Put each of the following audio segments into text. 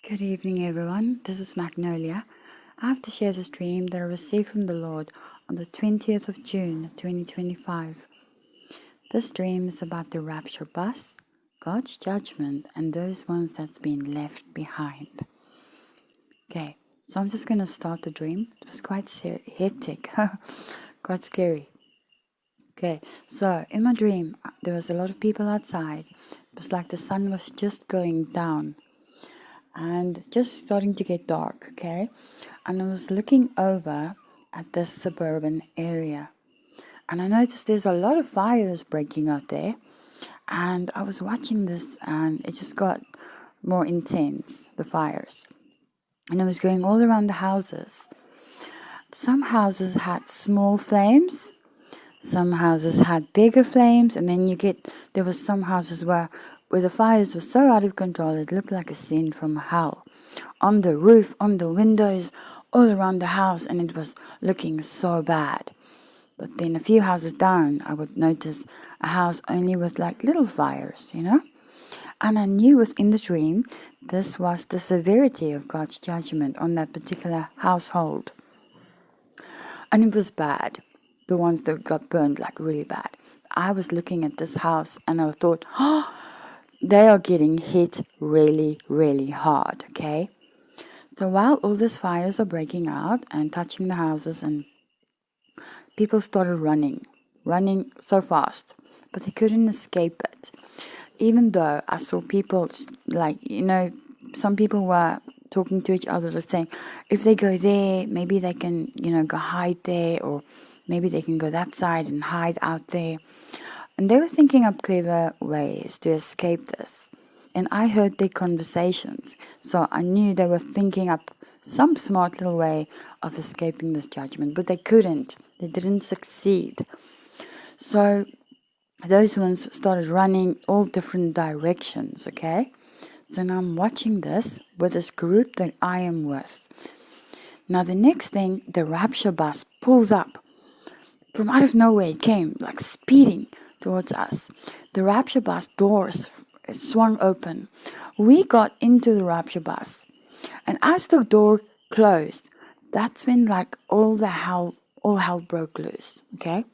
Good evening, everyone. This is Magnolia. I have to share this dream that I received from the Lord on the 20th of June, 2025. This dream is about the rapture bus, God's judgment, and those ones that's been left behind. Okay, so I'm just going to start the dream. It was quite hectic, quite scary. Okay, so in my dream, there was a lot of people outside. It was like the sun was just going down and just starting to get dark, okay? And I was looking over at this suburban area, and I noticed there's a lot of fires breaking out there. And I was watching this, and it just got more intense, the fires. And it was going all around the houses. Some houses had small flames, some houses had bigger flames, and then there was some houses where the fires were so out of control it looked like a scene from hell. On the roof, on the windows, all around the house, and it was looking so bad. But then a few houses down, I would notice a house only with like little fires, And I knew within the dream this was the severity of God's judgment on that particular household. And it was bad. The ones that got burned like really bad. I was looking at this house and I thought, oh, they are getting hit really, really hard, okay? So while all these fires are breaking out and touching the houses, and people started running so fast, but they couldn't escape it. Even though I saw people, some people were talking to each other, saying, if they go there, maybe they can, go hide there, or maybe they can go that side and hide out there. And they were thinking up clever ways to escape this. And I heard their conversations, so I knew they were thinking up some smart little way of escaping this judgment, but they couldn't. They didn't succeed. So those ones started running all different directions, okay? So now I'm watching this with this group that I am with. Now the next thing, the rapture bus pulls up. From out of nowhere it came, like speeding towards us. The rapture bus doors swung open. We got into the rapture bus. And as the door closed, that's when like all hell broke loose, okay?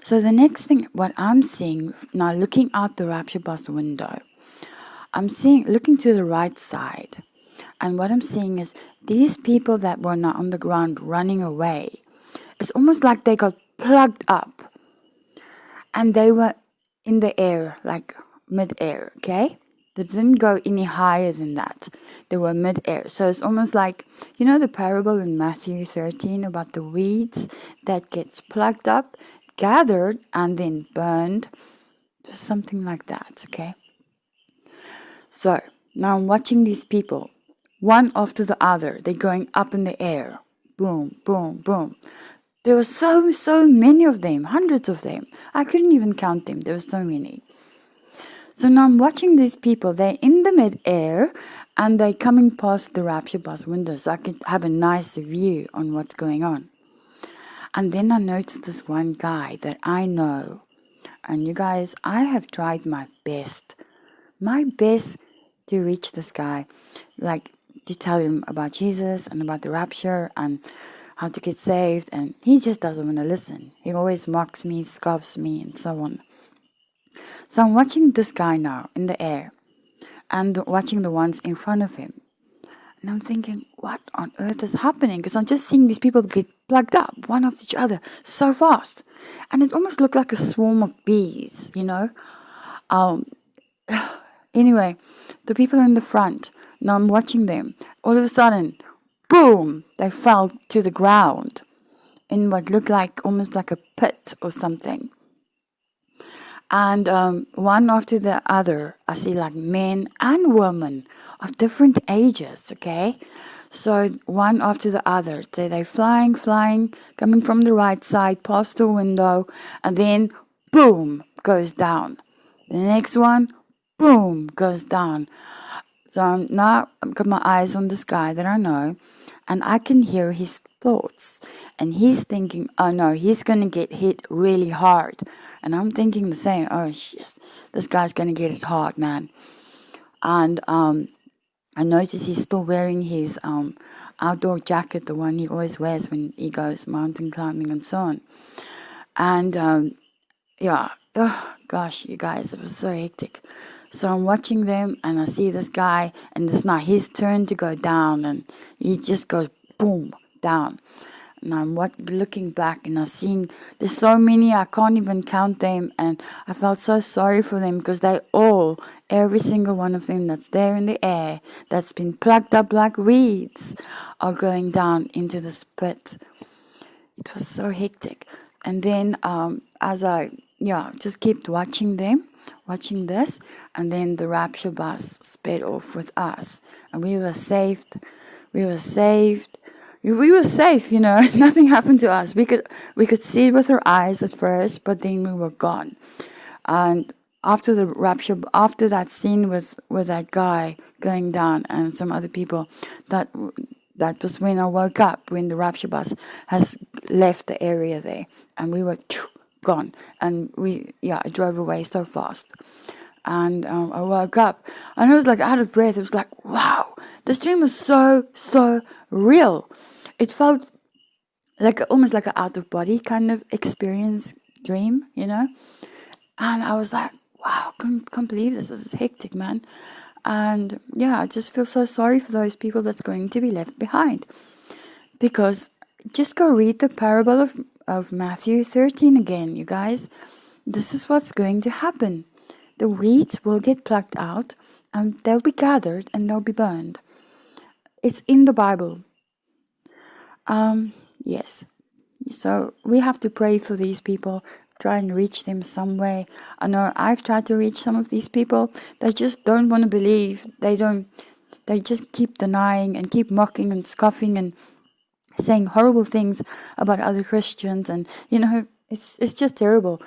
So the next thing, what I'm seeing now, looking out the rapture bus window, looking to the right side, and what I'm seeing is these people that were not on the ground running away. It's almost like they got plugged up, and they were in the air, like mid-air, okay? They didn't go any higher than that. They were mid-air. So it's almost like, the parable in Matthew 13 about the weeds that gets plucked up, gathered, and then burned. Something like that, okay? So now I'm watching these people, one after the other. They're going up in the air. Boom, boom, boom. There were so many of them, hundreds of them. I couldn't even count them. There were so many. So now I'm watching these people. They're in the mid-air and they're coming past the rapture bus window so I could have a nice view on what's going on. And then I noticed this one guy that I know. And you guys, I have tried my best to reach this guy, like to tell him about Jesus and about the rapture and how to get saved, and he just doesn't want to listen. He always mocks me, scoffs me, and so on. So I'm watching this guy now in the air and watching the ones in front of him. And I'm thinking, what on earth is happening? Because I'm just seeing these people get plugged up, one after each other, so fast. And it almost looked like a swarm of bees, Anyway, the people in the front, now I'm watching them. All of a sudden, boom, they fell to the ground in what looked like almost like a pit or something. And one after the other, I see like men and women of different ages, okay? So one after the other, so they're flying, coming from the right side, past the window, and then boom, goes down. The next one, boom, goes down. So now I've got my eyes on this guy that I know, and I can hear his thoughts. And he's thinking, oh no, he's going to get hit really hard. And I'm thinking the same, oh shit, this guy's going to get it hard, man. And I noticed he's still wearing his outdoor jacket, the one he always wears when he goes mountain climbing and so on. And yeah, oh gosh, you guys, it was so hectic. So I'm watching them and I see this guy, and it's not his turn to go down, and he just goes boom down. And I'm looking back, and I seen there's so many, I can't even count them, and I felt so sorry for them because they all, every single one of them that's there in the air, that's been plucked up like weeds, are going down into this pit. It was so hectic. And then as I just kept watching this, and then the rapture bus sped off with us, and we were saved. We were saved. We were safe, nothing happened to us. We could see it with our eyes at first, but then we were gone. And after the rapture, after that scene with that guy going down and some other people, that was when I woke up, when the rapture bus has left the area there, and we were gone. And it drove away so fast. And I woke up, and I was like out of breath. It was like, wow, this dream was so real. It felt like almost like an out of body kind of experience dream, And I was like, wow, can't believe this. This is hectic, man. And I just feel so sorry for those people that's going to be left behind. Because just go read the parable of Matthew 13 again, you guys. This is what's going to happen. The wheat will get plucked out, and they'll be gathered and they'll be burned. It's in the Bible. Yes. So we have to pray for these people, try and reach them some way. I know I've tried to reach some of these people. They just don't want to believe. They just keep denying and keep mocking and scoffing and saying horrible things about other Christians, and it's just terrible.